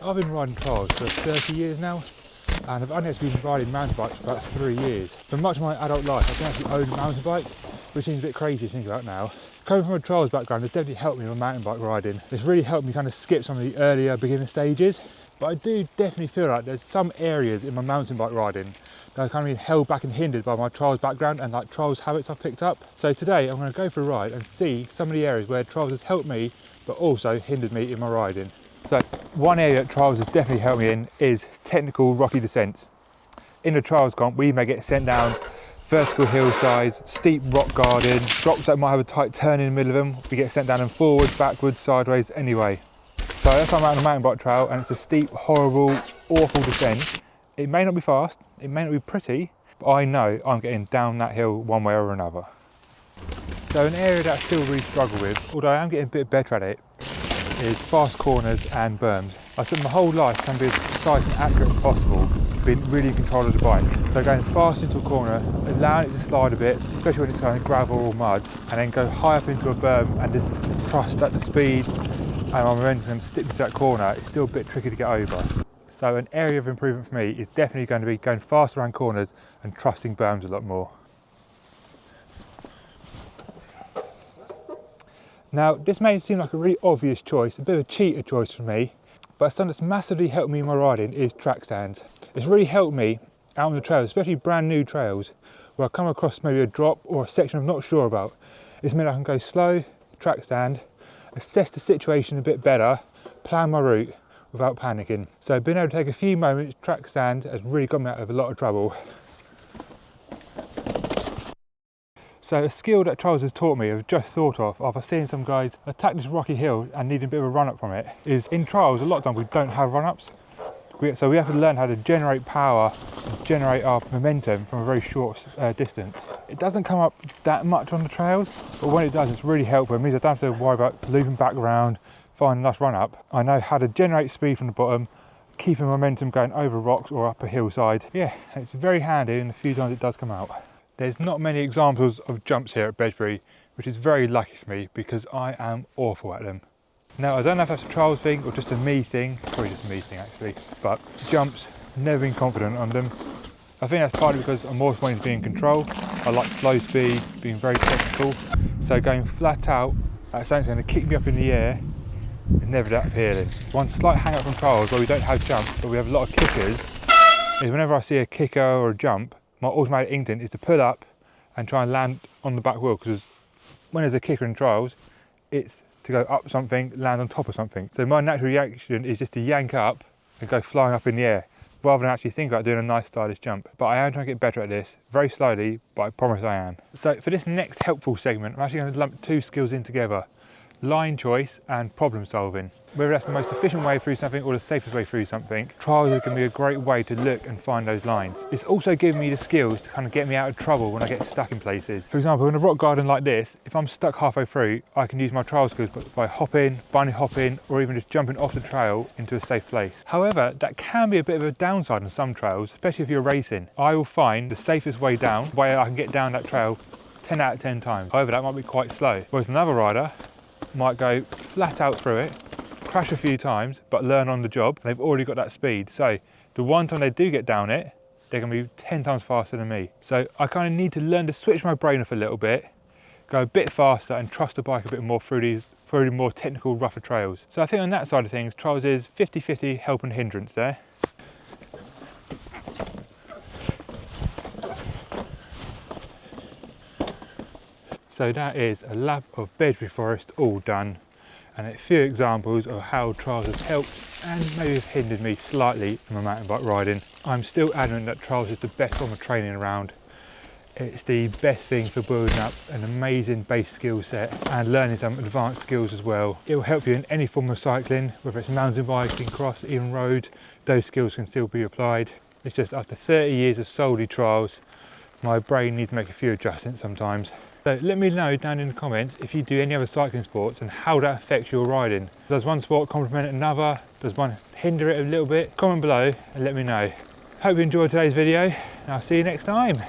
I've been riding trials for 30 years now, and I've only actually been riding mountain bikes for about 3 years. For much of my adult life, I don't actually own a mountain bike, which seems a bit crazy to think about now. Coming from a trials background has definitely helped me with mountain bike riding. It's really helped me kind of skip some of the earlier beginner stages, but I do definitely feel like there's some areas in my mountain bike riding that I've kind of been held back and hindered by my trials background and like trials habits I've picked up. So today I'm going to go for a ride and see some of the areas where trials has helped me, but also hindered me in my riding. So one area that trials has definitely helped me in is technical rocky descents. In the trials comp, we may get sent down vertical hillsides, steep rock garden, drops that might have a tight turn in the middle of them. We get sent down them forwards, backwards, sideways, anyway. So if I'm out on a mountain bike trail and it's a steep, horrible, awful descent, it may not be fast, it may not be pretty, but I know I'm getting down that hill one way or another. So an area that I still really struggle with, although I am getting a bit better at it, is fast corners and berms. I spent my whole life trying to be as precise and accurate as possible, being really in control of the bike. So going fast into a corner, allowing it to slide a bit, especially when it's going gravel or mud, and then go high up into a berm and just trust that the speed and my momentum's going to stick me to that corner. It's still a bit tricky to get over. So an area of improvement for me is definitely going to be going fast around corners and trusting berms a lot more. Now, this may seem like a really obvious choice, a bit of a cheater choice for me, but something that's massively helped me in my riding is track stands. It's really helped me out on the trails, especially brand new trails, where I come across maybe a drop or a section I'm not sure about. It's meant I can go slow, track stand, assess the situation a bit better, plan my route without panicking. So being able to take a few moments, track stand, has really got me out of a lot of trouble. So a skill that trials has taught me, I've just thought of after seeing some guys attack this rocky hill and needing a bit of a run up from it, is in trials a lot of times we don't have run ups. So we have to learn how to generate power and generate our momentum from a very short distance. It doesn't come up that much on the trails, but when it does, it's really helpful. It means I don't have to worry about looping back around, finding a nice run up. I know how to generate speed from the bottom, keeping momentum going over rocks or up a hillside. Yeah, it's very handy, and a few times it does come out. There's not many examples of jumps here at Bedgebury, which is very lucky for me because I am awful at them. Now, I don't know if that's a trials thing or just a me thing, probably just a me thing actually, but jumps, never been confident on them. I think that's partly because I'm always wanting to be in control. I like slow speed, being very technical, so going flat out at something that's going to kick me up in the air is never that appealing. One slight hang up from trials where we don't have jumps, but we have a lot of kickers, is whenever I see a kicker or a jump, my automatic instinct is to pull up and try and land on the back wheel, because when there's a kicker in trials, it's to go up something, land on top of something. So my natural reaction is just to yank up and go flying up in the air, rather than actually think about doing a nice stylish jump. But I am trying to get better at this, very slowly, but I promise I am. So for this next helpful segment, I'm actually going to lump two skills in together: line choice and problem solving. Whether that's the most efficient way through something or the safest way through something, trials is going to be a great way to look and find those lines. It's also giving me the skills to kind of get me out of trouble when I get stuck in places. For example, in a rock garden like this, if I'm stuck halfway through, I can use my trial skills by hopping, bunny hopping, or even just jumping off the trail into a safe place. However, that can be a bit of a downside on some trails, especially if you're racing. I will find the safest way down, the way I can get down that trail 10 out of 10 times. However, that might be quite slow. Whereas another rider might go flat out through it, crash a few times, but learn on the job. They've already got that speed. So the one time they do get down it, they're going to be 10 times faster than me. So I kind of need to learn to switch my brain off a little bit, go a bit faster and trust the bike a bit more through the more technical, rougher trails. So I think on that side of things, trials is 50-50 help and hindrance there. So that is a lap of Bedgebury Forest all done, and a few examples of how trials has helped and maybe have hindered me slightly in my mountain bike riding. I'm still adamant that trials is the best form of training around. It's the best thing for building up an amazing base skill set and learning some advanced skills as well. It will help you in any form of cycling, whether it's mountain biking, cross, even road, those skills can still be applied. It's just after 30 years of solely trials, my brain needs to make a few adjustments sometimes. So let me know down in the comments if you do any other cycling sports and how that affects your riding. Does one sport complement another? Does one hinder it a little bit? Comment below and let me know. Hope you enjoyed today's video, and I'll see you next time.